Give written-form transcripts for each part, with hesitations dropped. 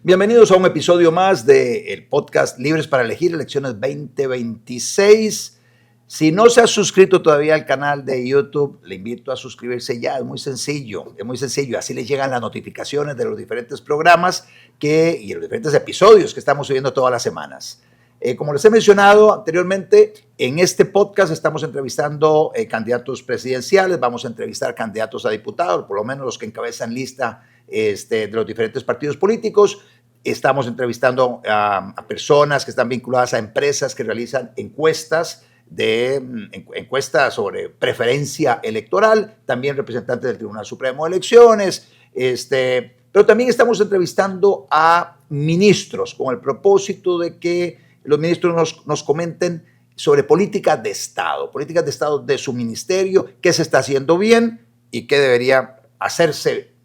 Bienvenidos a un episodio más del podcast Libres para Elegir, elecciones 2026. Si no se ha suscrito todavía al canal de YouTube, le invito a suscribirse ya. Es muy sencillo. Así les llegan las notificaciones de los diferentes programas y los diferentes episodios que estamos subiendo todas las semanas. Como les he mencionado anteriormente, en este podcast estamos entrevistando candidatos presidenciales, vamos a entrevistar candidatos a diputados, por lo menos los que encabezan lista de los diferentes partidos políticos. Estamos entrevistando a personas que están vinculadas a empresas que realizan encuestas sobre preferencia electoral, también representantes del Tribunal Supremo de Elecciones, pero también estamos entrevistando a ministros con el propósito de que los ministros nos comenten sobre políticas de Estado de su ministerio, qué se está haciendo bien y qué debería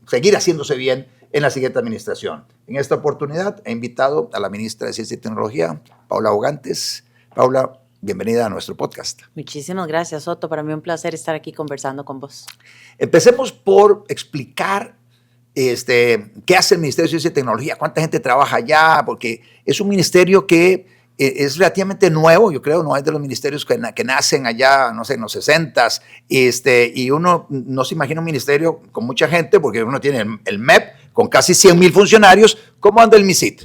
seguir haciéndose bien en la siguiente administración. En esta oportunidad he invitado a la ministra de Ciencia y Tecnología, Paula Bogantes. Paula, bienvenida a nuestro podcast. Muchísimas gracias, Otto. Para mí un placer estar aquí conversando con vos. Empecemos por explicar qué hace el Ministerio de Ciencia y Tecnología, cuánta gente trabaja allá, porque es un ministerio que es relativamente nuevo, yo creo, no es de los ministerios que nacen allá, no sé, en los 60s, y uno no se imagina un ministerio con mucha gente, porque uno tiene el MEP con casi 100,000 funcionarios. ¿Cómo anda el MICIT?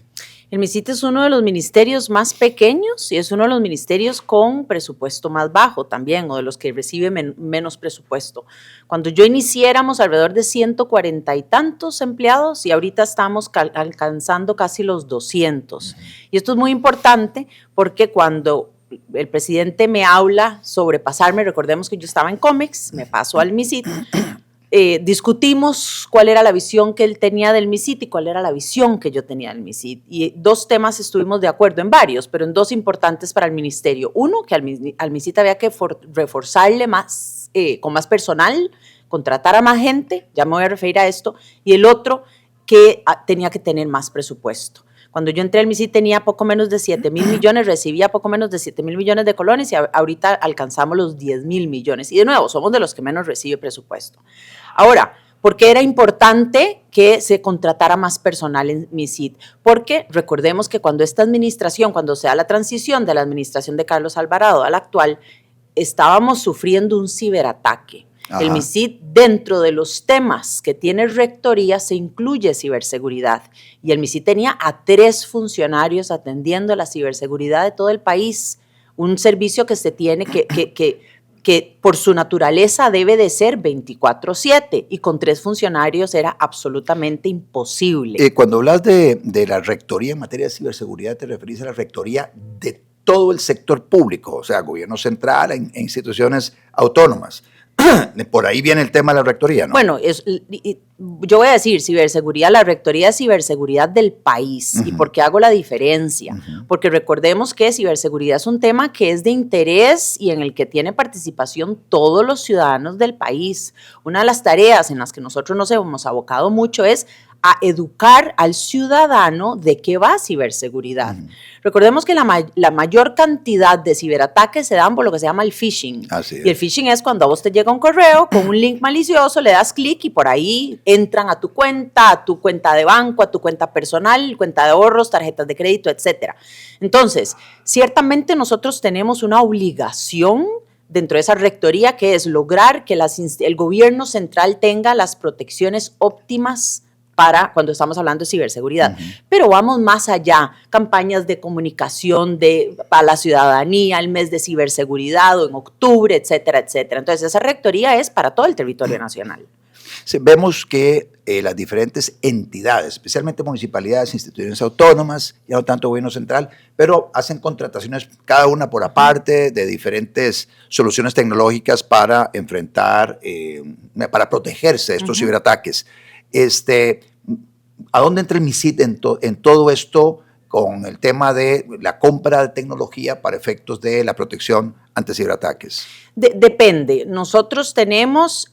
El MICIT es uno de los ministerios más pequeños y es uno de los ministerios con presupuesto más bajo también, o de los que recibe menos presupuesto. Cuando yo inicié éramos alrededor de 140 y tantos empleados y ahorita estamos alcanzando casi los 200. Y esto es muy importante porque cuando el presidente me habla sobre pasarme, recordemos que yo estaba en Comex, me paso al MICIT, discutimos cuál era la visión que él tenía del MICIT y cuál era la visión que yo tenía del MICIT. Y dos temas estuvimos de acuerdo en varios, pero en dos importantes para el ministerio. Uno, que al MICIT había que reforzarle más, con más personal, contratar a más gente, ya me voy a referir a esto. Y el otro, que tenía que tener más presupuesto. Cuando yo entré al MICIT tenía poco menos de 7,000 millones, recibía poco menos de 7,000 millones de colones y ahorita alcanzamos los 10,000 millones. Y de nuevo, somos de los que menos recibe presupuesto. Ahora, ¿por qué era importante que se contratara más personal en MICIT? Porque recordemos que cuando se da la transición de la administración de Carlos Alvarado a la actual, estábamos sufriendo un ciberataque. Ajá. El MICIT, dentro de los temas que tiene rectoría, se incluye ciberseguridad. Y el MICIT tenía a 3 funcionarios atendiendo la ciberseguridad de todo el país. Un servicio que se tiene que por su naturaleza debe de ser 24/7 y con 3 funcionarios era absolutamente imposible. Cuando hablas de la rectoría en materia de ciberseguridad, ¿te referís a la rectoría de todo el sector público? O sea, gobierno central, en instituciones autónomas. Por ahí viene el tema de la rectoría, ¿no? Bueno, yo voy a decir ciberseguridad, la rectoría es ciberseguridad del país. ¿Y por qué hago la diferencia? Porque recordemos que ciberseguridad es un tema que es de interés y en el que tiene participación todos los ciudadanos del país. Una de las tareas en las que nosotros nos hemos abocado mucho es a educar al ciudadano de qué va ciberseguridad. Recordemos que la mayor cantidad de ciberataques se dan por lo que se llama el phishing. Así es. Y el phishing es cuando a vos te llega un correo con un link malicioso, le das clic y por ahí entran a tu cuenta de banco, a tu cuenta personal, cuenta de ahorros, tarjetas de crédito, etc. Entonces, ciertamente nosotros tenemos una obligación dentro de esa rectoría que es lograr que el gobierno central tenga las protecciones óptimas para cuando estamos hablando de ciberseguridad. Pero vamos más allá, campañas de comunicación para la ciudadanía, el mes de ciberseguridad o en octubre, etcétera, etcétera. Entonces, esa rectoría es para todo el territorio nacional. Sí, vemos que las diferentes entidades, especialmente municipalidades, instituciones autónomas, ya no tanto gobierno central, pero hacen contrataciones cada una por aparte de diferentes soluciones tecnológicas para enfrentar, para protegerse de estos ciberataques. ¿A dónde entra el MICIT en todo esto con el tema de la compra de tecnología para efectos de la protección ante ciberataques? Depende. Nosotros tenemos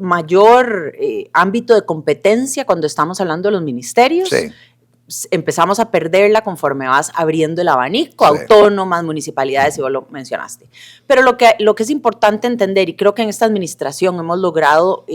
mayor ámbito de competencia cuando estamos hablando de los ministerios. Sí. Empezamos a perderla conforme vas abriendo el abanico, sí. Autónomas, municipalidades, y vos lo mencionaste. Pero lo que es importante entender, y creo que en esta administración hemos logrado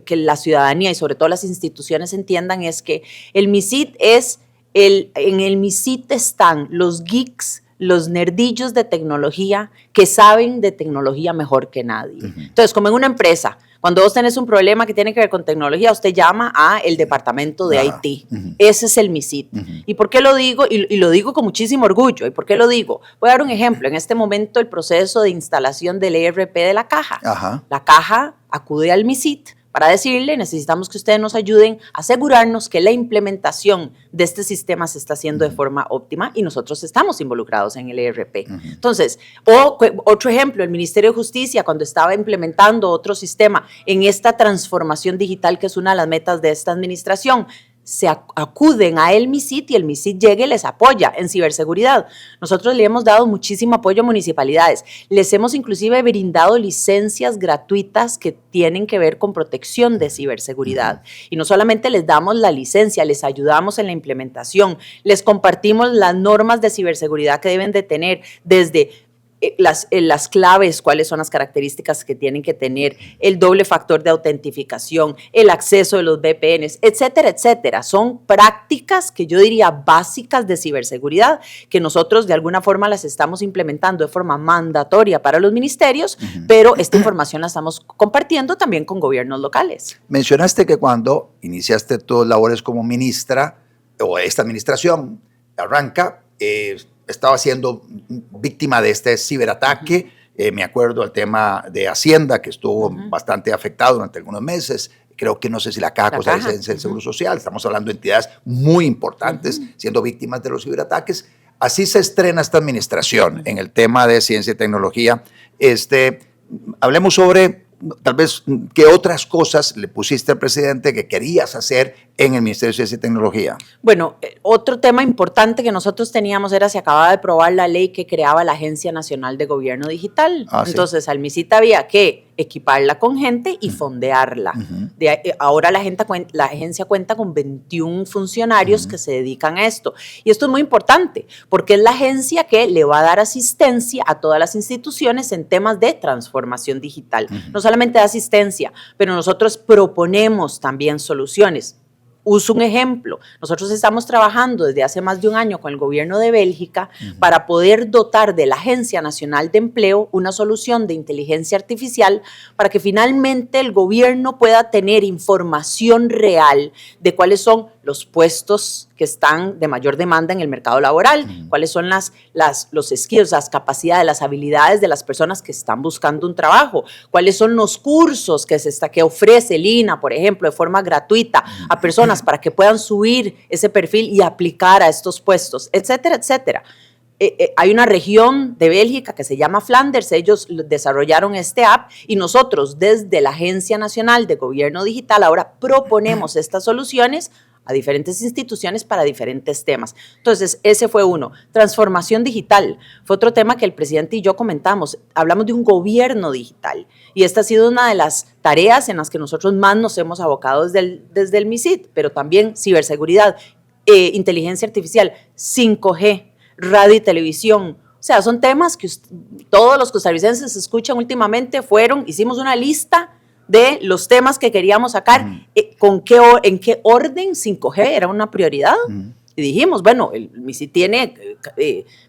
que la ciudadanía y sobre todo las instituciones entiendan es que el MISIT es, en el MISIT están los geeks, los nerdillos de tecnología que saben de tecnología mejor que nadie. Entonces, como en una empresa, cuando vos tenés un problema que tiene que ver con tecnología, usted llama al departamento de IT. Ese es el MISIT. ¿Y por qué lo digo? Y lo digo con muchísimo orgullo. ¿Y por qué lo digo? Voy a dar un ejemplo. En este momento, el proceso de instalación del ERP de la Caja. La Caja acude al MISIT para decirle, necesitamos que ustedes nos ayuden a asegurarnos que la implementación de este sistema se está haciendo de forma óptima y nosotros estamos involucrados en el ERP. Entonces, otro ejemplo, el Ministerio de Justicia, cuando estaba implementando otro sistema en esta transformación digital, que es una de las metas de esta administración, se acuden a el MISIT y el MISIT llega y les apoya en ciberseguridad. Nosotros le hemos dado muchísimo apoyo a municipalidades. Les hemos inclusive brindado licencias gratuitas que tienen que ver con protección de ciberseguridad. Y no solamente les damos la licencia, les ayudamos en la implementación, les compartimos las normas de ciberseguridad que deben de tener desde las claves, cuáles son las características que tienen que tener, el doble factor de autentificación, el acceso de los VPNs, etcétera, etcétera. Son prácticas que yo diría básicas de ciberseguridad que nosotros de alguna forma las estamos implementando de forma mandatoria para los ministerios, pero esta información la estamos compartiendo también con gobiernos locales. Mencionaste que cuando iniciaste tus labores como ministra, o esta administración arranca, estaba siendo víctima de este ciberataque. Me acuerdo el tema de Hacienda, que estuvo bastante afectado durante algunos meses. Creo que no sé si la Caja Costarricense del Seguro Social. Estamos hablando de entidades muy importantes siendo víctimas de los ciberataques. Así se estrena esta administración en el tema de ciencia y tecnología. Hablemos sobre, tal vez, qué otras cosas le pusiste al presidente que querías hacer en el Ministerio de Ciencia y Tecnología. Bueno, otro tema importante que nosotros teníamos era, se acababa de aprobar la ley que creaba la Agencia Nacional de Gobierno Digital. Entonces, al MISIT había que equiparla con gente y fondearla. Ahora la agencia cuenta con 21 funcionarios que se dedican a esto. Y esto es muy importante, porque es la agencia que le va a dar asistencia a todas las instituciones en temas de transformación digital. No solamente de asistencia, pero nosotros proponemos también soluciones. Uso un ejemplo. Nosotros estamos trabajando desde hace más de un año con el gobierno de Bélgica para poder dotar de la Agencia Nacional de Empleo una solución de inteligencia artificial para que finalmente el gobierno pueda tener información real de cuáles son los puestos que están de mayor demanda en el mercado laboral, cuáles son los skills, las capacidades, las habilidades de las personas que están buscando un trabajo, cuáles son los cursos que ofrece el INAH, por ejemplo, de forma gratuita a personas para que puedan subir ese perfil y aplicar a estos puestos, etcétera, etcétera. Hay una región de Bélgica que se llama Flanders, ellos desarrollaron este app y nosotros desde la Agencia Nacional de Gobierno Digital ahora proponemos estas soluciones a diferentes instituciones para diferentes temas. Entonces, ese fue uno. Transformación digital fue otro tema que el presidente y yo comentamos. Hablamos de un gobierno digital y esta ha sido una de las tareas en las que nosotros más nos hemos abocado desde el MISIT, pero también ciberseguridad, inteligencia artificial, 5G, radio y televisión. O sea, son temas que todos los costarricenses escuchan últimamente. Hicimos una lista de los temas que queríamos sacar, en qué orden 5G era una prioridad. Y dijimos, bueno, el MISIT tiene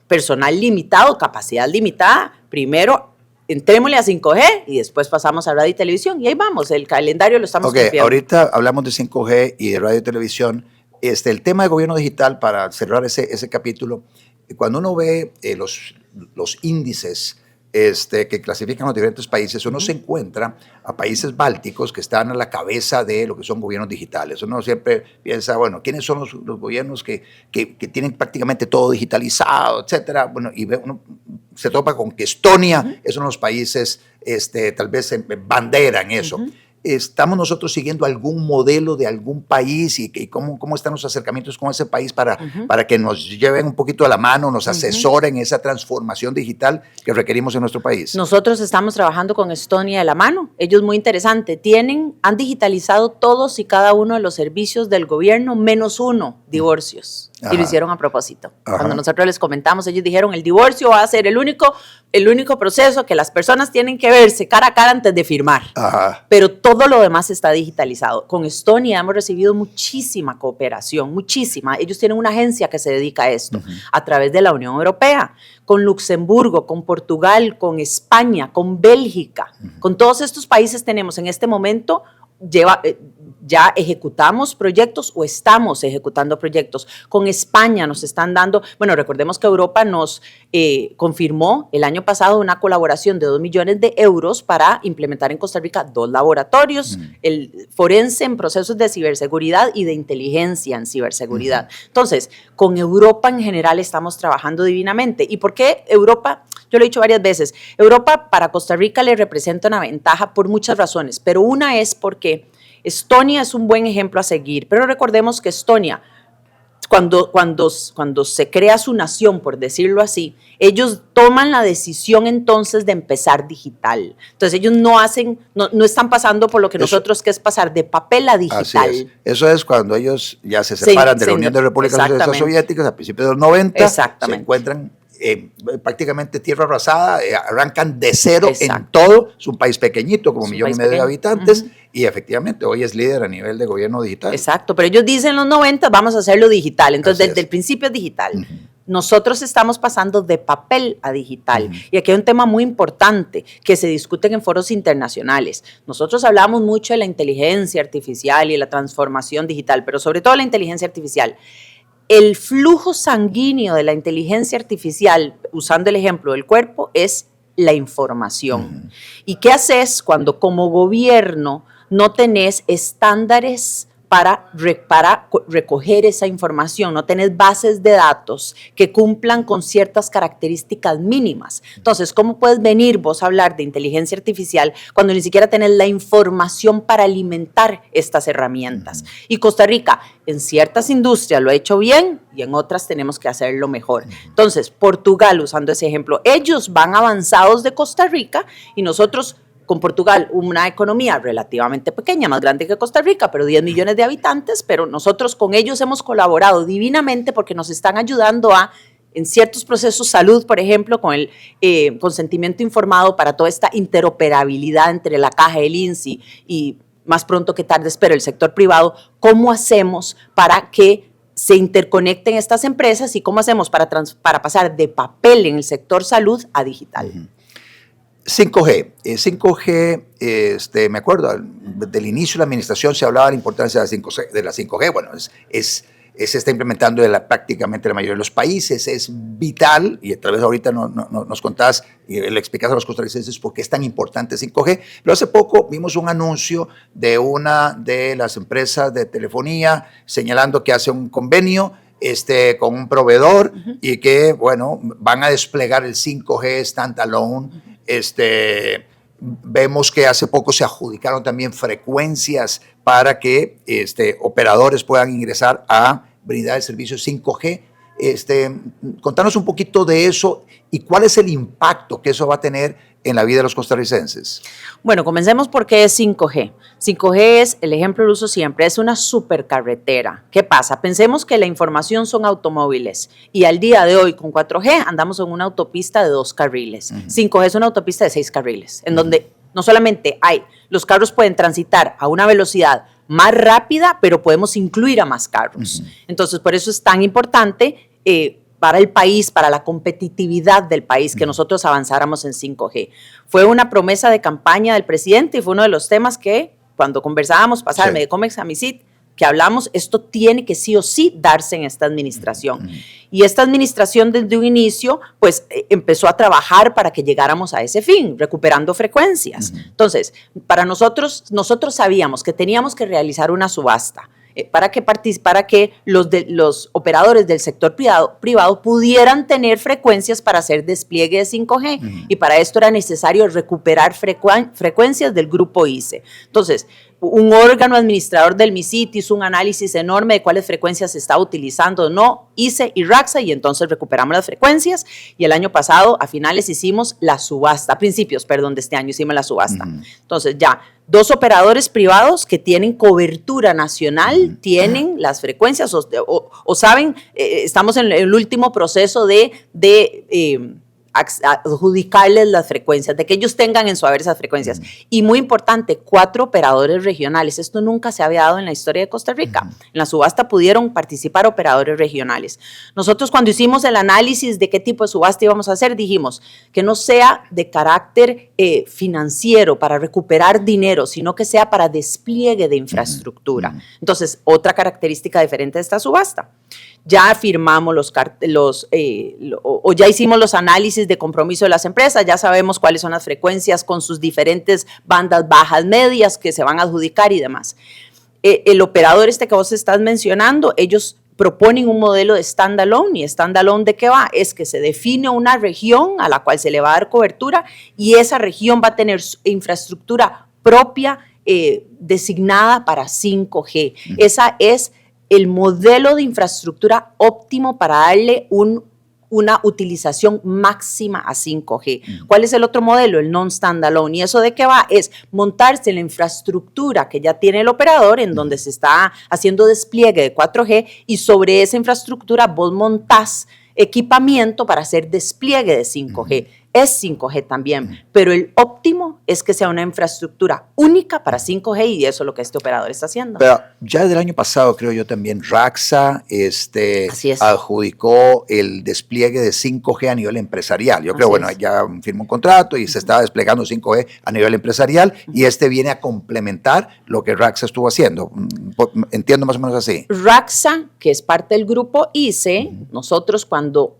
personal limitado, capacidad limitada, primero entrémosle a 5G y después pasamos a radio y televisión y ahí vamos, el calendario lo estamos cumpliendo. Ahorita hablamos de 5G y de radio y televisión. El tema de gobierno digital, para cerrar ese capítulo, cuando uno ve los índices que clasifican los diferentes países, uno se encuentra a países bálticos que están a la cabeza de lo que son gobiernos digitales. Uno siempre piensa, bueno, ¿quiénes son los gobiernos que tienen prácticamente todo digitalizado, etcétera? Bueno, y uno se topa con que Estonia es uno de los países, tal vez bandera en eso. ¿Estamos nosotros siguiendo algún modelo de algún país y cómo están los acercamientos con ese país para que nos lleven un poquito a la mano, nos asesoren en esa transformación digital que requerimos en nuestro país? Nosotros estamos trabajando con Estonia de la mano. Ellos, muy interesante, han digitalizado todos y cada uno de los servicios del gobierno, menos uno, divorcios. Ajá. Y lo hicieron a propósito. Ajá. Cuando nosotros les comentamos, ellos dijeron, el divorcio va a ser el único proceso que las personas tienen que verse cara a cara antes de firmar. Ajá. Pero todo lo demás está digitalizado. Con Estonia hemos recibido muchísima cooperación, muchísima. Ellos tienen una agencia que se dedica a esto, a través de la Unión Europea, con Luxemburgo, con Portugal, con España, con Bélgica. Con todos estos países tenemos en este momento, ya ejecutamos proyectos o estamos ejecutando proyectos. Con España nos están dando, bueno, recordemos que Europa nos confirmó el año pasado una colaboración de 2 millones de euros para implementar en Costa Rica 2 laboratorios, el forense en procesos de ciberseguridad y de inteligencia en ciberseguridad. Entonces, con Europa en general estamos trabajando divinamente. ¿Y por qué Europa? Yo lo he dicho varias veces. Europa para Costa Rica le representa una ventaja por muchas razones, pero una es porque Estonia es un buen ejemplo a seguir, pero recordemos que Estonia, cuando se crea su nación, por decirlo así, ellos toman la decisión entonces de empezar digital. Entonces ellos no están pasando por lo que nosotros, que es pasar de papel a digital. Así es. Eso es cuando ellos ya se separan de la Unión de Repúblicas Socialistas Soviéticas a principios de los 90, se encuentran prácticamente tierra arrasada, arrancan de cero. Exacto. En todo. Es un país pequeñito, como 1,5 millones de habitantes, y efectivamente hoy es líder a nivel de gobierno digital. Exacto, pero ellos dicen en los 90 vamos a hacerlo digital, entonces desde el principio es digital. Nosotros estamos pasando de papel a digital. Y aquí hay un tema muy importante que se discute en foros internacionales. Nosotros hablamos mucho de la inteligencia artificial y la transformación digital, pero sobre todo la inteligencia artificial. El flujo sanguíneo de la inteligencia artificial, usando el ejemplo del cuerpo, es la información. ¿Y qué haces cuando como gobierno no tenés estándares para recoger esa información, no tenés bases de datos que cumplan con ciertas características mínimas? Entonces, ¿cómo puedes venir vos a hablar de inteligencia artificial cuando ni siquiera tenés la información para alimentar estas herramientas? Y Costa Rica, en ciertas industrias lo ha hecho bien y en otras tenemos que hacerlo mejor. Entonces, Portugal, usando ese ejemplo, ellos van avanzados de Costa Rica y nosotros, con Portugal, una economía relativamente pequeña, más grande que Costa Rica, pero 10 millones de habitantes, pero nosotros con ellos hemos colaborado divinamente porque nos están ayudando en ciertos procesos, salud, por ejemplo, con el consentimiento informado para toda esta interoperabilidad entre la Caja, el INSI y más pronto que tarde, espero, el sector privado. ¿Cómo hacemos para que se interconecten estas empresas y cómo hacemos para pasar de papel en el sector salud a digital? 5G. 5G, me acuerdo, del inicio de la administración se hablaba de la importancia de la 5G. Bueno, se está implementando prácticamente la mayoría de los países, es vital, y tal vez ahorita nos contás y le explicas a los costarricenses por qué es tan importante 5G. Pero hace poco vimos un anuncio de una de las empresas de telefonía señalando que hace un convenio con un proveedor y que, bueno, van a desplegar el 5G standalone. Vemos que hace poco se adjudicaron también frecuencias para que operadores puedan ingresar a brindar el servicio 5G. Contanos un poquito de eso y cuál es el impacto que eso va a tener en la vida de los costarricenses. Bueno, comencemos por qué es 5G. 5G es, el ejemplo lo uso siempre, es una supercarretera. ¿Qué pasa? Pensemos que la información son automóviles y al día de hoy con 4G andamos en una autopista de 2 carriles. 5G es una autopista de 6 carriles, en donde no solamente los carros pueden transitar a una velocidad más rápida, pero podemos incluir a más carros. Entonces, por eso es tan importante para el país, para la competitividad del país, que nosotros avanzáramos en 5G. Fue una promesa de campaña del presidente y fue uno de los temas que, cuando conversábamos, pasarme de COMEX a MISIT, que hablamos, esto tiene que sí o sí darse en esta administración. Y esta administración desde un inicio, pues empezó a trabajar para que llegáramos a ese fin, recuperando frecuencias. Entonces, para nosotros sabíamos que teníamos que realizar una subasta para que los operadores del sector privado pudieran tener frecuencias para hacer despliegue de 5G. Y para esto era necesario recuperar frecuencias del grupo ICE. Entonces, un órgano administrador del MISIT hizo un análisis enorme de cuáles frecuencias se está utilizando o no, ICE y RACSA, y entonces recuperamos las frecuencias, y el año pasado, a finales, hicimos la subasta, a principios, perdón, de este año hicimos la subasta. Entonces ya, 2 operadores privados que tienen cobertura nacional, tienen las frecuencias, o saben, estamos en el último proceso de adjudicarles las frecuencias, de que ellos tengan en su haber esas frecuencias. Y muy importante, 4 operadores regionales. Esto nunca se había dado en la historia de Costa Rica. En la subasta pudieron participar operadores regionales. Nosotros, cuando hicimos el análisis de qué tipo de subasta íbamos a hacer, dijimos que no sea de carácter financiero para recuperar dinero, sino que sea para despliegue de infraestructura. Entonces, otra característica diferente de esta subasta. Ya firmamos o ya hicimos los análisis de compromiso de las empresas, ya sabemos cuáles son las frecuencias con sus diferentes bandas bajas, medias que se van a adjudicar y demás. El operador que vos estás mencionando, ellos proponen un modelo de standalone, y standalone ¿de qué va? Es que se define una región a la cual se le va a dar cobertura y esa región va a tener infraestructura propia designada para 5G. Esa es el modelo de infraestructura óptimo para darle una utilización máxima a 5G. ¿Cuál es el otro modelo? El non-standalone. ¿Y eso de qué va? Es montarse en la infraestructura que ya tiene el operador, en donde se está haciendo despliegue de 4G, y sobre esa infraestructura vos montás equipamiento para hacer despliegue de 5G. Es 5G también, pero el óptimo es que sea una infraestructura única para 5G, y eso es lo que este operador está haciendo. Pero ya desde el año pasado, creo yo también, RACSA adjudicó el despliegue de 5G a nivel empresarial. Yo creo, bueno, ya firmó un contrato y se está desplegando 5G a nivel empresarial, y viene a complementar lo que RACSA estuvo haciendo. Entiendo más o menos así. RACSA, que es parte del grupo ICE, nosotros cuando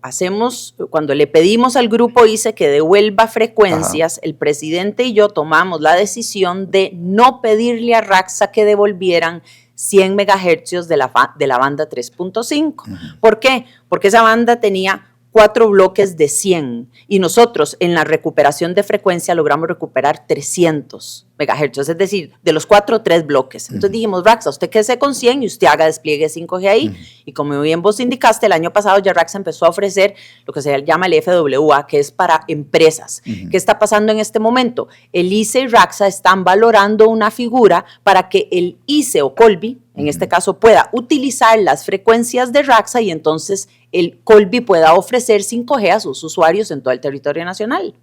le pedimos al grupo ICE que devuelva frecuencias, el presidente y yo tomamos la decisión de no pedirle a RACSA que devolvieran 100 megahercios de la banda 3.5. ¿Por qué? Porque esa banda tenía 4 bloques de 100 y nosotros en la recuperación de frecuencia logramos recuperar 300 megahercios, es decir, de los 4, 3 bloques. Entonces dijimos, RACSA, usted quédese con 100 y usted haga despliegue 5G ahí. Y como bien vos indicaste, el año pasado ya RACSA empezó a ofrecer lo que se llama el FWA, que es para empresas. ¿Qué está pasando en este momento? El ICE y RACSA están valorando una figura para que el ICE o Colby, en este caso, pueda utilizar las frecuencias de RACSA y entonces el Colby pueda ofrecer 5G a sus usuarios en todo el territorio nacional.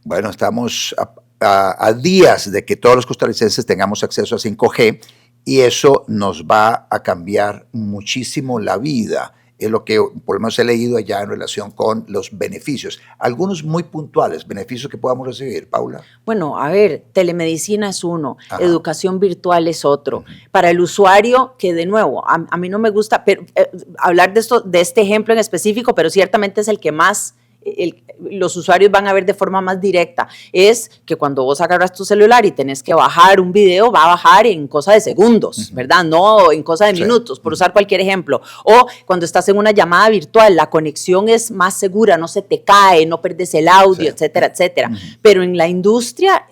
Bueno, estamos a días de que todos los costarricenses tengamos acceso a 5G, y eso nos va a cambiar muchísimo la vida. Es lo que por lo menos he leído allá en relación con los beneficios. Algunos muy puntuales, beneficios que podamos recibir, Paula. Bueno, a ver, telemedicina es uno, educación virtual es otro. Para el usuario, que de nuevo, a mí no me gusta hablar de este ejemplo en específico, pero ciertamente es el que más los usuarios van a ver de forma más directa, es que cuando vos agarras tu celular y tenés que bajar un video, va a bajar en cosa de segundos, ¿verdad? No en cosa de minutos, por usar cualquier ejemplo. O cuando estás en una llamada virtual, la conexión es más segura, no se te cae, no perdes el audio, etcétera, etcétera. Pero en la industria,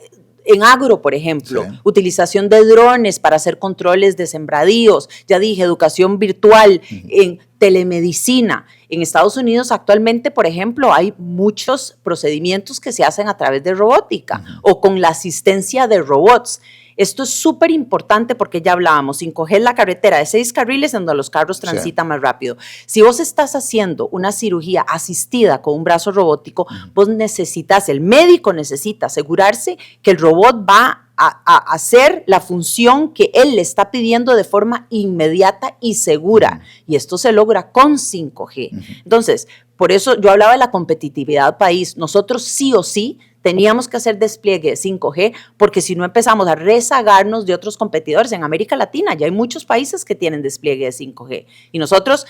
en agro, por ejemplo, utilización de drones para hacer controles de sembradíos, ya dije, educación virtual, en telemedicina. En Estados Unidos actualmente, por ejemplo, hay muchos procedimientos que se hacen a través de robótica o con la asistencia de robots. Esto es súper importante porque ya hablábamos, 5G es la carretera de 6 carriles en donde los carros transitan más rápido. Si vos estás haciendo una cirugía asistida con un brazo robótico, vos necesitas, el médico necesita asegurarse que el robot va a hacer la función que él le está pidiendo de forma inmediata y segura. Y esto se logra con 5G. Entonces, por eso yo hablaba de la competitividad país. Nosotros sí o sí teníamos que hacer despliegue de 5G, porque si no empezamos a rezagarnos de otros competidores en América Latina, ya hay muchos países que tienen despliegue de 5G. Y nosotros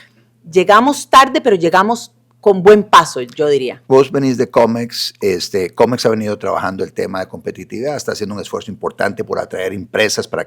llegamos tarde, pero llegamos con buen paso, yo diría. Vos venís de Comex, Comex ha venido trabajando el tema de competitividad, está haciendo un esfuerzo importante por atraer empresas para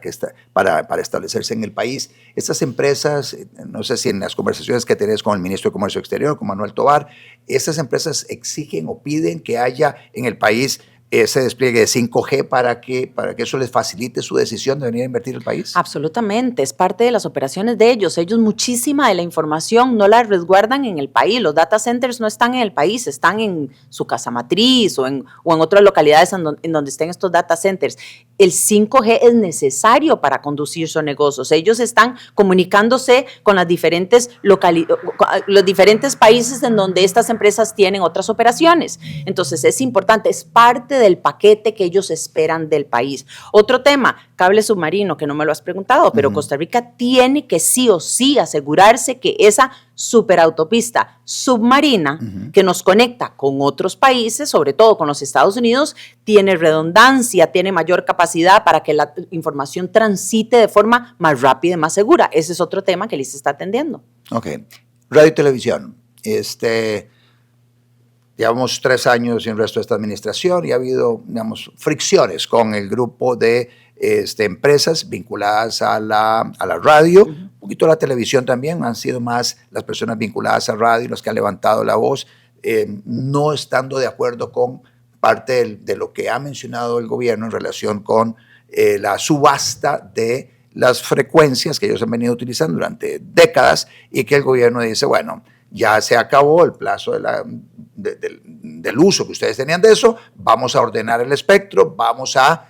establecerse en el país. Estas empresas, no sé si en las conversaciones que tenés con el ministro de Comercio Exterior, con Manuel Tovar, estas empresas exigen o piden que haya en el país ese despliegue de 5G para que eso les facilite su decisión de venir a invertir en el país? Absolutamente, es parte de las operaciones de ellos. Ellos muchísima de la información no la resguardan en el país. Los data centers no están en el país, están en su casa matriz o en otras localidades en donde estén estos data centers. El 5G es necesario para conducir sus negocios. Ellos están comunicándose con los diferentes países en donde estas empresas tienen otras operaciones. Entonces es importante, es parte del paquete que ellos esperan del país. Otro tema, cable submarino, que no me lo has preguntado, pero Costa Rica tiene que sí o sí asegurarse que esa superautopista submarina que nos conecta con otros países, sobre todo con los Estados Unidos, tiene redundancia, tiene mayor capacidad para que la información transite de forma más rápida y más segura. Ese es otro tema que LIS está atendiendo. Ok. Radio y televisión. Llevamos 3 años en el resto de esta administración y ha habido, digamos, fricciones con el grupo de empresas vinculadas a la radio, un poquito a la televisión también. Han sido más las personas vinculadas a radio las que han levantado la voz, no estando de acuerdo con parte de lo que ha mencionado el gobierno en relación con la subasta de las frecuencias que ellos han venido utilizando durante décadas, y que el gobierno dice, bueno, ya se acabó el plazo del uso que ustedes tenían de eso, vamos a ordenar el espectro, vamos a,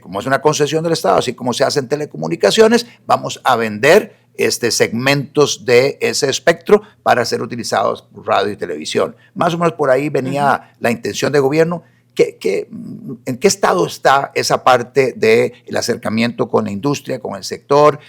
como es una concesión del Estado, así como se hace en telecomunicaciones, vamos a vender segmentos de ese espectro para ser utilizados por radio y televisión. Más o menos por ahí venía la intención del gobierno. ¿En qué estado está esa parte del acercamiento con la industria, con el sector?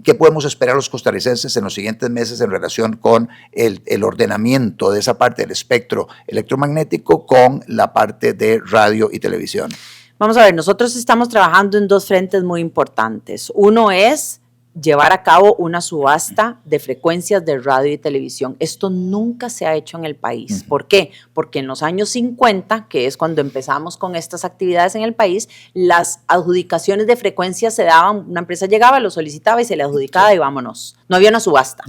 ¿Qué podemos esperar los costarricenses en los siguientes meses en relación con el ordenamiento de esa parte del espectro electromagnético con la parte de radio y televisión? Vamos a ver, nosotros estamos trabajando en 2 frentes muy importantes. Uno es llevar a cabo una subasta de frecuencias de radio y televisión. Esto nunca se ha hecho en el país. ¿Por qué? Porque en los años 50, que es cuando empezamos con estas actividades en el país, las adjudicaciones de frecuencias se daban, una empresa llegaba, lo solicitaba y se le adjudicaba y vámonos. No había una subasta.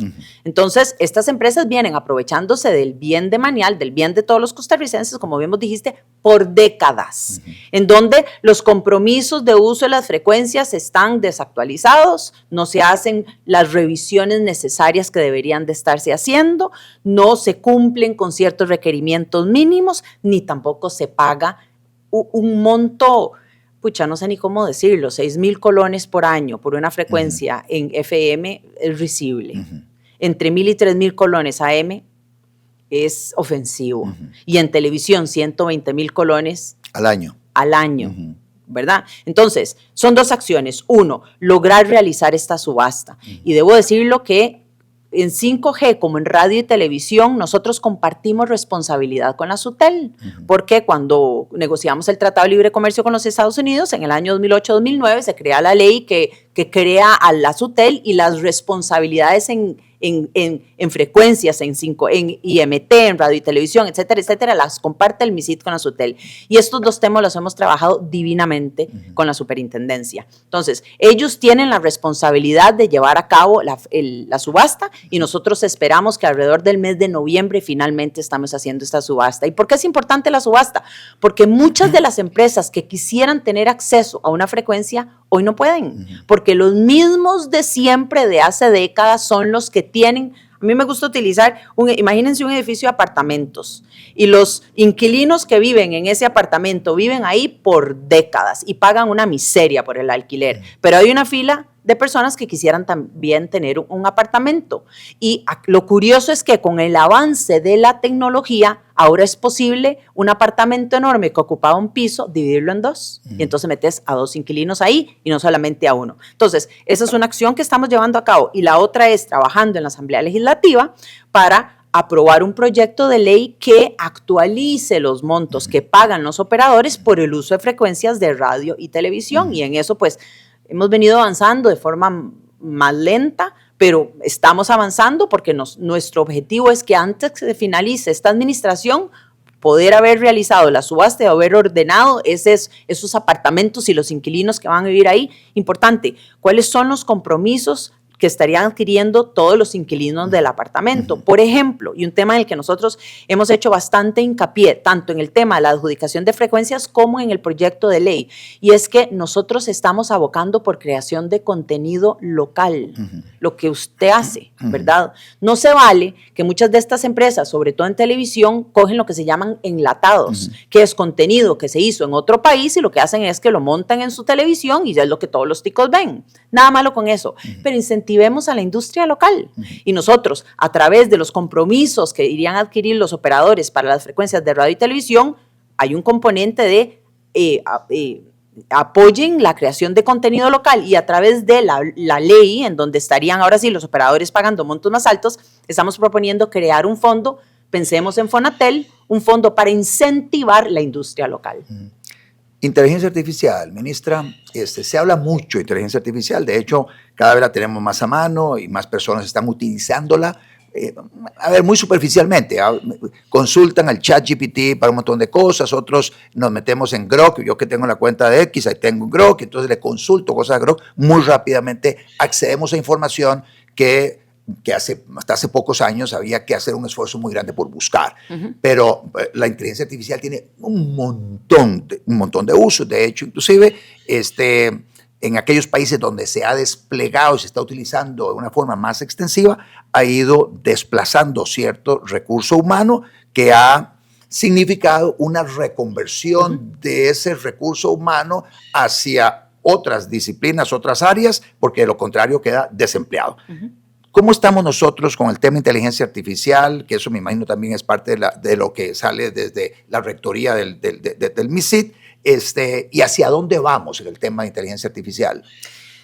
Entonces, estas empresas vienen aprovechándose del bien de Manial, del bien de todos los costarricenses, como bien vos dijiste, por décadas, en donde los compromisos de uso de las frecuencias están desactualizados, no se hacen las revisiones necesarias que deberían de estarse haciendo, no se cumplen con ciertos requerimientos mínimos, ni tampoco se paga un monto, no sé ni cómo decirlo, 6,000 colones por año por una frecuencia en FM es risible. Entre 1,000 y 3,000 colones AM es ofensivo. Y en televisión, 120,000 colones al año. ¿Verdad? Entonces, son 2 acciones. 1, lograr realizar esta subasta. Y debo decirlo que en 5G, como en radio y televisión, nosotros compartimos responsabilidad con la SUTEL, porque cuando negociamos el Tratado de Libre Comercio con los Estados Unidos, en el año 2008-2009, se crea la ley que crea a la SUTEL, y las responsabilidades en frecuencias, en IMT, en radio y televisión, etcétera, etcétera, las comparte el MISIT con la SUTEL. Y estos 2 temas los hemos trabajado divinamente con la superintendencia. Entonces, ellos tienen la responsabilidad de llevar a cabo la subasta, y nosotros esperamos que alrededor del mes de noviembre finalmente estamos haciendo esta subasta. ¿Y por qué es importante la subasta? Porque muchas de las empresas que quisieran tener acceso a una frecuencia hoy no pueden, porque los mismos de siempre, de hace décadas, son los que tienen. A mí me gusta utilizar, imagínense un edificio de apartamentos, y los inquilinos que viven en ese apartamento viven ahí por décadas y pagan una miseria por el alquiler, pero hay una fila de personas que quisieran también tener un apartamento. Y lo curioso es que con el avance de la tecnología, ahora es posible un apartamento enorme que ocupaba un piso, dividirlo en 2. Y entonces metes a 2 inquilinos ahí y no solamente a 1. Entonces, esa es una acción que estamos llevando a cabo. Y la otra es trabajando en la Asamblea Legislativa para aprobar un proyecto de ley que actualice los montos que pagan los operadores por el uso de frecuencias de radio y televisión. Y en eso, pues, hemos venido avanzando de forma más lenta, pero estamos avanzando porque nuestro objetivo es que antes que se finalice esta administración, poder haber realizado la subasta y haber ordenado esos apartamentos y los inquilinos que van a vivir ahí. Importante, ¿cuáles son los compromisos que estarían adquiriendo todos los inquilinos del apartamento. Por ejemplo, y un tema en el que nosotros hemos hecho bastante hincapié, tanto en el tema de la adjudicación de frecuencias como en el proyecto de ley, y es que nosotros estamos abocando por creación de contenido local, lo que usted hace, ¿verdad? No se vale que muchas de estas empresas, sobre todo en televisión, cogen lo que se llaman enlatados, que es contenido que se hizo en otro país y lo que hacen es que lo montan en su televisión y ya es lo que todos los ticos ven. Nada malo con eso, pero incentivemos a la industria local. Y nosotros, a través de los compromisos que irían a adquirir los operadores para las frecuencias de radio y televisión, hay un componente de apoyen la creación de contenido local, y a través de la ley, en donde estarían ahora sí los operadores pagando montos más altos, estamos proponiendo crear un fondo, pensemos en Fonatel, un fondo para incentivar la industria local. Inteligencia artificial, ministra, se habla mucho de inteligencia artificial, de hecho cada vez la tenemos más a mano y más personas están utilizándola. A ver, muy superficialmente, consultan al ChatGPT para un montón de cosas, otros nos metemos en Grok, yo que tengo la cuenta de X, ahí tengo un Grok, entonces le consulto cosas a Grok, muy rápidamente accedemos a información que hasta hace pocos años había que hacer un esfuerzo muy grande por buscar. Pero la inteligencia artificial tiene un montón de usos. De hecho, inclusive en aquellos países donde se ha desplegado y se está utilizando de una forma más extensiva, ha ido desplazando cierto recurso humano que ha significado una reconversión de ese recurso humano hacia otras disciplinas, otras áreas, porque de lo contrario queda desempleado. ¿Cómo estamos nosotros con el tema de inteligencia artificial? Que eso me imagino también es parte de lo que sale desde la rectoría del MISIT, y hacia dónde vamos en el tema de inteligencia artificial.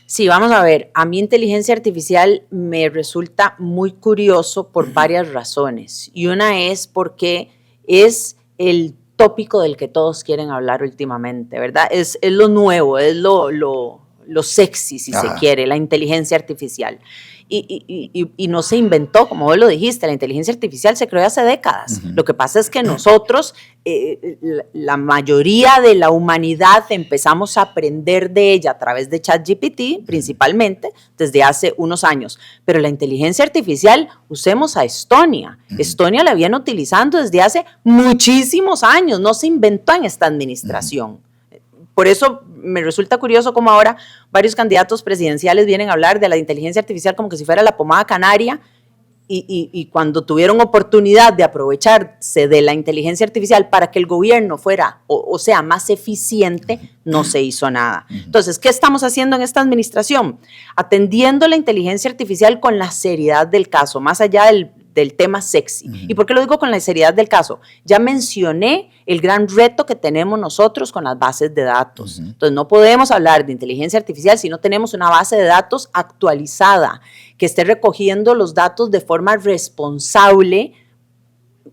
Sí, vamos a ver, a mí inteligencia artificial me resulta muy curioso por varias razones, y una es porque es el tópico del que todos quieren hablar últimamente, ¿verdad? Es lo nuevo, es lo sexy, si se quiere, la inteligencia artificial. Y no se inventó, como vos lo dijiste, la inteligencia artificial se creó hace décadas. Lo que pasa es que nosotros, la mayoría de la humanidad, empezamos a aprender de ella a través de ChatGPT, principalmente, desde hace unos años. Pero la inteligencia artificial, usemos a Estonia. Estonia la viene utilizando desde hace muchísimos años, no se inventó en esta administración. Por eso me resulta curioso cómo ahora varios candidatos presidenciales vienen a hablar de la inteligencia artificial como que si fuera la pomada canaria, y cuando tuvieron oportunidad de aprovecharse de la inteligencia artificial para que el gobierno fuera o sea más eficiente, no se hizo nada. Entonces, ¿qué estamos haciendo en esta administración? Atendiendo la inteligencia artificial con la seriedad del caso, más allá del tema sexy. ¿Y por qué lo digo con la seriedad del caso? Ya mencioné el gran reto que tenemos nosotros con las bases de datos. Entonces, no podemos hablar de inteligencia artificial si no tenemos una base de datos actualizada, que esté recogiendo los datos de forma responsable.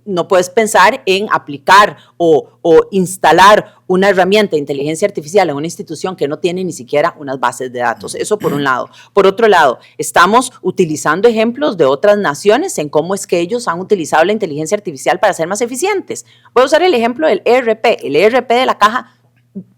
No puedes pensar en aplicar o instalar una herramienta de inteligencia artificial en una institución que no tiene ni siquiera unas bases de datos. Eso por un lado. Por otro lado, estamos utilizando ejemplos de otras naciones en cómo es que ellos han utilizado la inteligencia artificial para ser más eficientes. Voy a usar el ejemplo del ERP. El ERP de la caja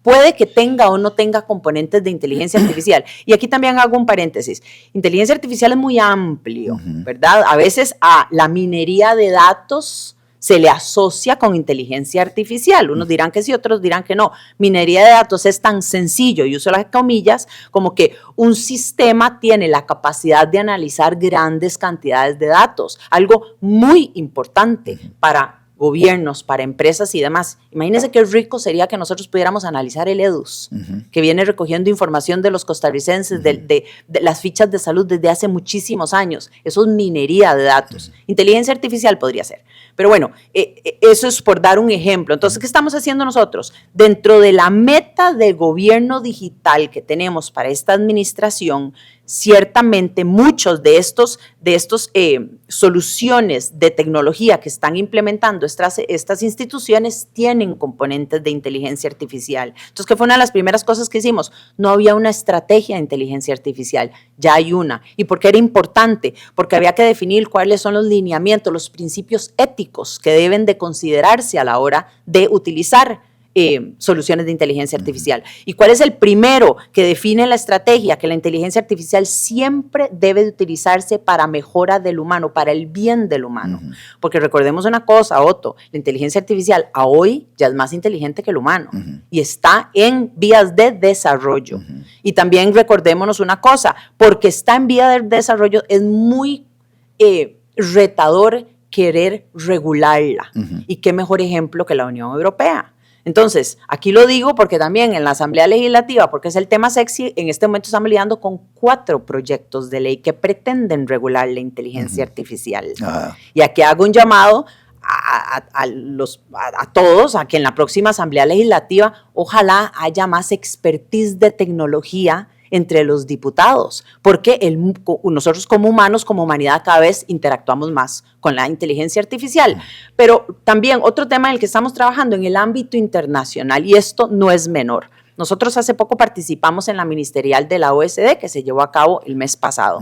puede que tenga o no tenga componentes de inteligencia artificial. Y aquí también hago un paréntesis. Inteligencia artificial es muy amplio, ¿verdad? A veces a la minería de datos se le asocia con inteligencia artificial. Unos dirán que sí, otros dirán que no. Minería de datos es tan sencillo, y uso las comillas, como que un sistema tiene la capacidad de analizar grandes cantidades de datos. Algo muy importante para gobiernos, para empresas y demás. Imagínense qué rico sería que nosotros pudiéramos analizar el EDUS, que viene recogiendo información de los costarricenses, de las fichas de salud desde hace muchísimos años. Eso es minería de datos. Inteligencia artificial podría ser. Pero bueno, eso es por dar un ejemplo. Entonces, ¿qué estamos haciendo nosotros? Dentro de la meta de gobierno digital que tenemos para esta administración, ciertamente muchos de estos soluciones de tecnología que están implementando estas instituciones tienen componentes de inteligencia artificial. Entonces, ¿qué fue una de las primeras cosas que hicimos? No había una estrategia de inteligencia artificial, ya hay una. ¿Y por qué era importante? Porque había que definir cuáles son los lineamientos, los principios éticos que deben de considerarse a la hora de utilizar soluciones de inteligencia artificial. ¿Y cuál es el primero que define la estrategia? Que la inteligencia artificial siempre debe de utilizarse para mejora del humano, para el bien del humano. Porque recordemos una cosa, Otto, la inteligencia artificial a hoy ya es más inteligente que el humano y está en vías de desarrollo. Y también recordémonos una cosa, porque está en vía de desarrollo es muy retador querer regularla. ¿Y qué mejor ejemplo que la Unión Europea? Entonces, aquí lo digo porque también en la Asamblea Legislativa, porque es el tema sexy, en este momento estamos lidiando con 4 proyectos de ley que pretenden regular la inteligencia artificial. Y aquí hago un llamado a todos a que en la próxima Asamblea Legislativa ojalá haya más expertise de tecnología entre los diputados, porque nosotros como humanos, como humanidad, cada vez interactuamos más con la inteligencia artificial. Pero también otro tema en el que estamos trabajando en el ámbito internacional, y esto no es menor. Nosotros hace poco participamos en la ministerial de la OSD que se llevó a cabo el mes pasado.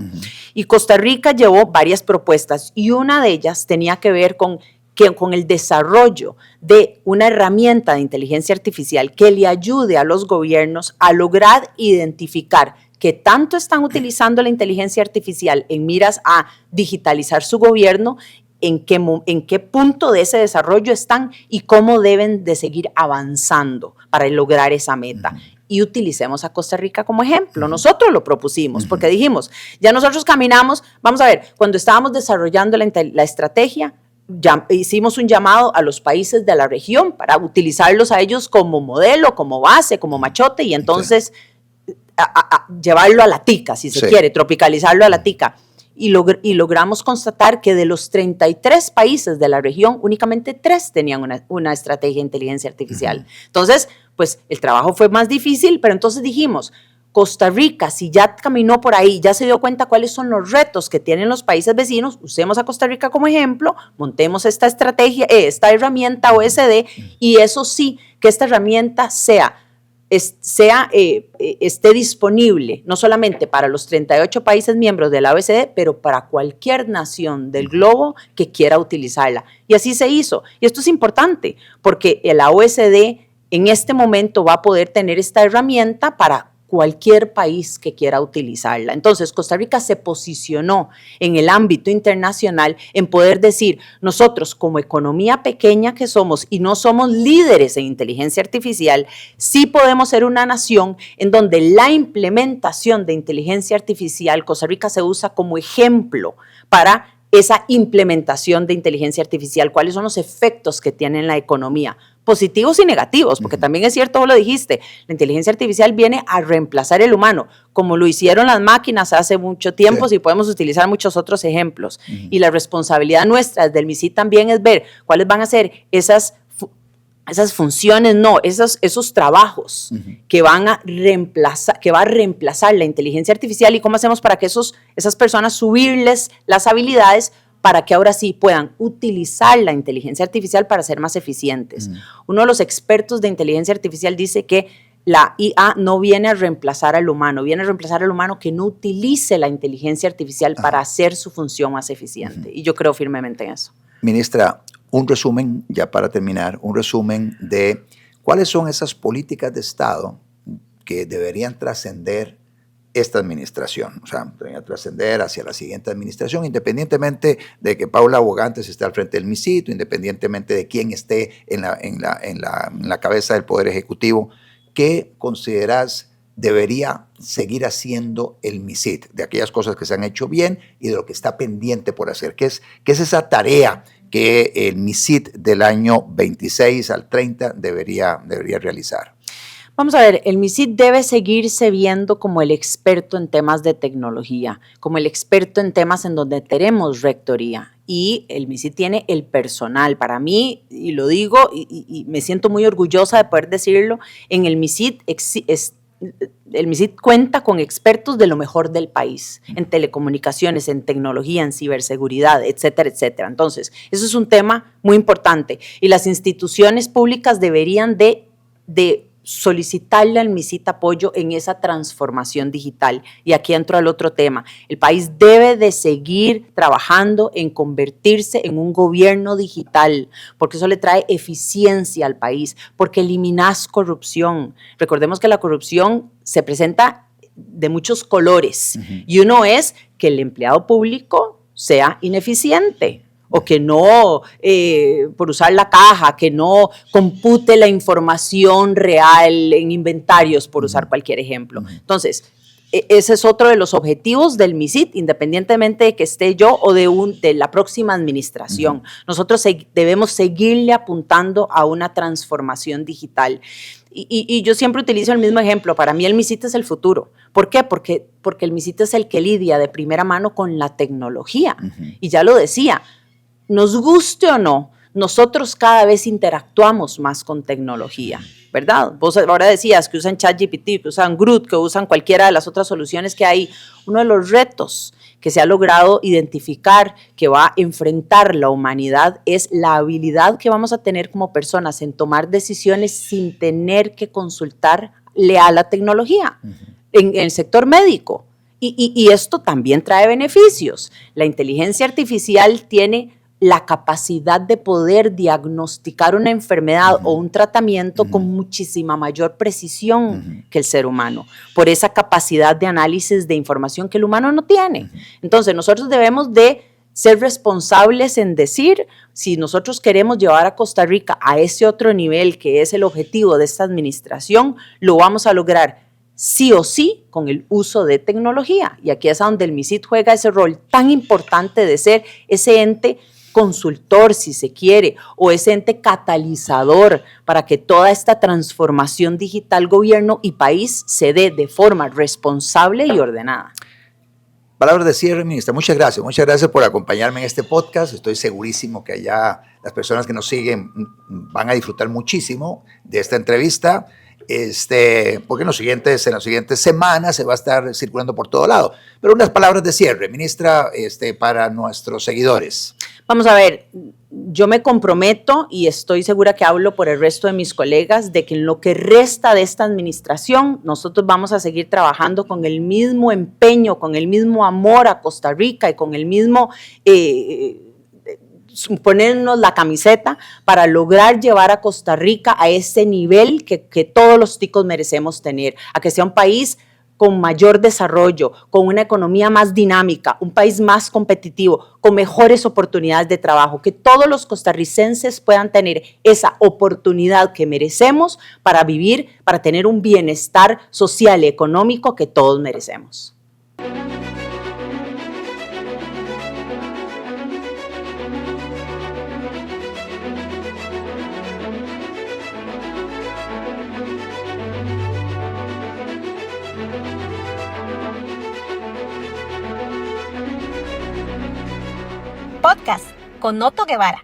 Y Costa Rica llevó varias propuestas y una de ellas tenía que ver con el desarrollo de una herramienta de inteligencia artificial que le ayude a los gobiernos a lograr identificar que tanto están utilizando la inteligencia artificial en miras a digitalizar su gobierno, en qué punto de ese desarrollo están y cómo deben de seguir avanzando para lograr esa meta. Y utilicemos a Costa Rica como ejemplo. Nosotros lo propusimos porque dijimos, ya nosotros caminamos, vamos a ver, cuando estábamos desarrollando la estrategia, ya hicimos un llamado a los países de la región para utilizarlos a ellos como modelo, como base, como machote y entonces llevarlo a la tica, si se quiere, tropicalizarlo a la tica. Y logramos constatar que de los 33 países de la región, únicamente 3 tenían una estrategia de inteligencia artificial. Entonces, pues el trabajo fue más difícil, pero entonces dijimos, Costa Rica, si ya caminó por ahí, ya se dio cuenta cuáles son los retos que tienen los países vecinos, usemos a Costa Rica como ejemplo, montemos esta estrategia, esta herramienta OSD, y eso sí, que esta herramienta esté disponible, no solamente para los 38 países miembros de la OSD, pero para cualquier nación del globo que quiera utilizarla. Y así se hizo. Y esto es importante, porque la OSD en este momento va a poder tener esta herramienta para cualquier país que quiera utilizarla. Entonces, Costa Rica se posicionó en el ámbito internacional en poder decir, nosotros como economía pequeña que somos y no somos líderes en inteligencia artificial, sí podemos ser una nación en donde la implementación de inteligencia artificial, Costa Rica se usa como ejemplo para esa implementación de inteligencia artificial, cuáles son los efectos que tiene en la economía, positivos y negativos, porque también es cierto, vos lo dijiste, la inteligencia artificial viene a reemplazar el humano, como lo hicieron las máquinas hace mucho tiempo, y podemos utilizar muchos otros ejemplos. Y la responsabilidad nuestra desde el MISID también es ver cuáles van a ser esas funciones, esos trabajos que van a reemplazar, que va a reemplazar la inteligencia artificial y cómo hacemos para que esas personas subirles las habilidades para que ahora sí puedan utilizar la inteligencia artificial para ser más eficientes. Uno de los expertos de inteligencia artificial dice que la IA no viene a reemplazar al humano, viene a reemplazar al humano que no utilice la inteligencia artificial para hacer su función más eficiente. Y yo creo firmemente en eso. Ministra, un resumen, ya para terminar, un resumen de cuáles son esas políticas de Estado que deberían trascender esta administración, o sea, deberían trascender hacia la siguiente administración, independientemente de que Paula Bogantes esté al frente del MISID, independientemente de quién esté en la cabeza del Poder Ejecutivo. ¿Qué consideras debería seguir haciendo el MISID? De aquellas cosas que se han hecho bien y de lo que está pendiente por hacer. ¿Qué es esa tarea que el MISID del año 26 al 30 debería realizar? Vamos a ver, el MISID debe seguirse viendo como el experto en temas de tecnología, como el experto en temas en donde tenemos rectoría. Y el MISID tiene el personal. Para mí, y lo digo, y me siento muy orgullosa de poder decirlo, en el MISID el MISID cuenta con expertos de lo mejor del país, en telecomunicaciones, en tecnología, en ciberseguridad, etcétera, etcétera. Entonces, eso es un tema muy importante. Y las instituciones públicas deberían de solicitarle al MISIT apoyo en esa transformación digital. Y aquí entro al otro tema. El país debe de seguir trabajando en convertirse en un gobierno digital, porque eso le trae eficiencia al país, porque eliminas corrupción. Recordemos que la corrupción se presenta de muchos colores, y uno es que el empleado público sea ineficiente, o que no, por usar la caja, que no compute la información real en inventarios, por usar cualquier ejemplo. Entonces, ese es otro de los objetivos del MISIT, independientemente de que esté yo o de la próxima administración. Nosotros debemos seguirle apuntando a una transformación digital. Y yo siempre utilizo el mismo ejemplo. Para mí el MISIT es el futuro. ¿Por qué? Porque el MISIT es el que lidia de primera mano con la tecnología. Y ya lo decía, nos guste o no, nosotros cada vez interactuamos más con tecnología, ¿verdad? Vos ahora decías que usan ChatGPT, que usan Groot, que usan cualquiera de las otras soluciones que hay. Uno de los retos que se ha logrado identificar que va a enfrentar la humanidad es la habilidad que vamos a tener como personas en tomar decisiones sin tener que consultarle a la tecnología en el sector médico. Y esto también trae beneficios. La inteligencia artificial tiene la capacidad de poder diagnosticar una enfermedad o un tratamiento con muchísima mayor precisión que el ser humano, por esa capacidad de análisis de información que el humano no tiene. Entonces, nosotros debemos de ser responsables en decir, si nosotros queremos llevar a Costa Rica a ese otro nivel que es el objetivo de esta administración, lo vamos a lograr sí o sí con el uso de tecnología. Y aquí es donde el MISIT juega ese rol tan importante de ser ese ente consultor, si se quiere, o ese ente catalizador para que toda esta transformación digital, gobierno y país se dé de forma responsable y ordenada. Palabras de cierre, ministra. Muchas gracias por acompañarme en este podcast. Estoy segurísimo que allá las personas que nos siguen van a disfrutar muchísimo de esta entrevista, porque en las siguientes semanas se va a estar circulando por todo lado. Pero unas palabras de cierre, ministra, para nuestros seguidores. Vamos a ver, yo me comprometo y estoy segura que hablo por el resto de mis colegas de que en lo que resta de esta administración nosotros vamos a seguir trabajando con el mismo empeño, con el mismo amor a Costa Rica y con el mismo ponernos la camiseta para lograr llevar a Costa Rica a ese nivel que todos los ticos merecemos tener, a que sea un país con mayor desarrollo, con una economía más dinámica, un país más competitivo, con mejores oportunidades de trabajo, que todos los costarricenses puedan tener esa oportunidad que merecemos para vivir, para tener un bienestar social y económico que todos merecemos. Podcast con Otto Guevara.